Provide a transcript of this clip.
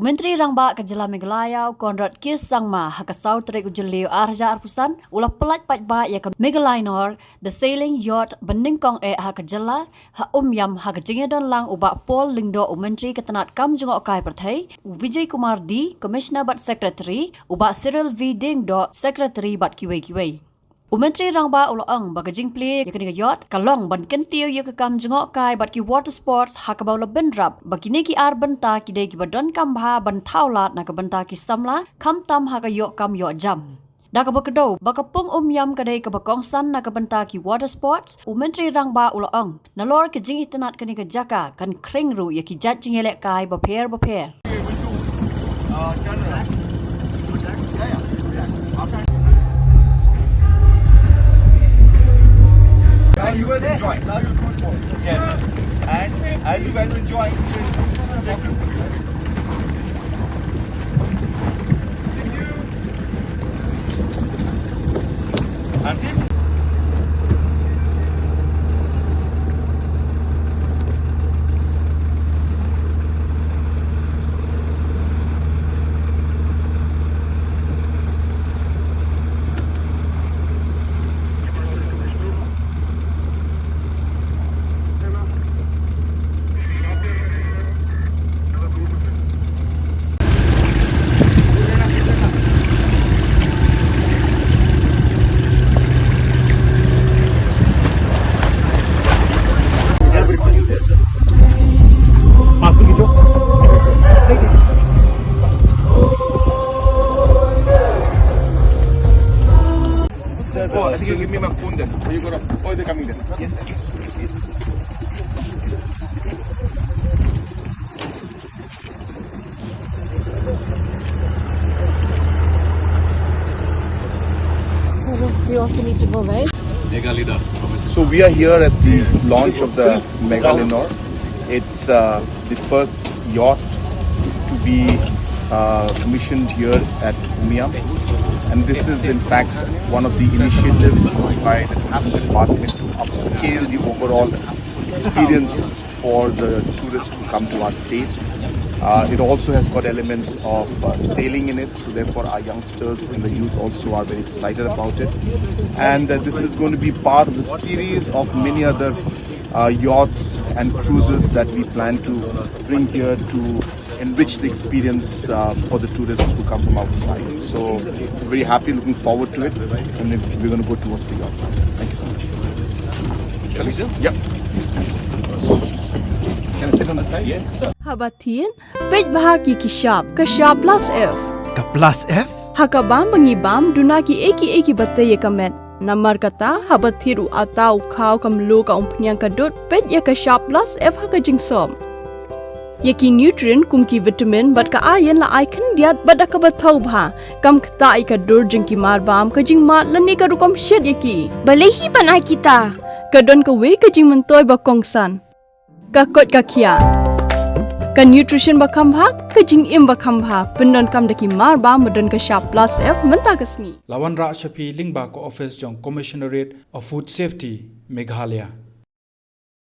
Menteri Rangba Kejala Meghalaya Conrad Kisangma hakasau terik ujeliu arja arpusan ulah pelat patba ya ke Meghalaya the sailing yacht beningkong hakajala ha Umīam hakajingedon lang ubak pol lingdo Menteri Ketenat Kam Jngohkai Perthai Vijay Kumar D Commissioner Bat Secretary ubak Cyril V Ding do Secretary Bat Kyrwoh Menteri Rangba ulang bagajing Plie ya kini yacht kalong ban Kyntiew ya ke Kam Jngohkai bat ki water sports hakabau le benrap bagini ki ar benta ki dei ki badon kam bha ban thaulat na ka benta ki samla kham tam ha ka yok kam yok jam da ka bakado bakapung Umīam ka dei ka bakongsan na ka benta ki water sports Menteri Rangba ulang nalor ke jing itenat kini ka jaka kan kring ru ya ki jat jingelek kai baper You guys enjoy. Yes. And as you guys enjoy, I think you give me my phone then. Or you gonna? Oh, they're coming then. Yes, sir. We also need to go, right? Meghalaya. So we are here at the launch of the Meghalaya. It's the first yacht to be commissioned here at Umīam, and this is in fact one of the initiatives by the tourism department to upscale the overall experience for the tourists who come to our state. It also has got elements of sailing in it, so therefore our youngsters and the youth also are very excited about it. And this is going to be part of the series of many other yachts and cruises that we plan to bring here to enrich the experience for the tourists who come from outside. So we're very happy, looking forward to it, and we're going to go towards the yacht. Thank you so much. Shall we sit? Yep. Can I sit on the side? Yes, sir. Habatin, pej bahagi ki shop plus F. Ka plus F? Hakabam bangibam dunaki eki batay kamet. Namar kata habathiru atau kau kamlu ka umpnyang kadut pej ya ka shop plus F hakajing som. Yaki nutrient kumki vitamin bat ka ayan la icon diat bat ka bathau bha kam kata ika dur jingki marbam ka jing mat lani ka rukom shed yaki balehi banai kita kadon ka we ka jing mentoy ba kongsan ka kot ka khia ka nutrition ba khambha ka jing im ba khambha pendon kam daki marbam modon ka sharp plus F menta kasni Lawan Ra Shafi Lingba ko office jong Commissionerate of Food Safety Meghalaya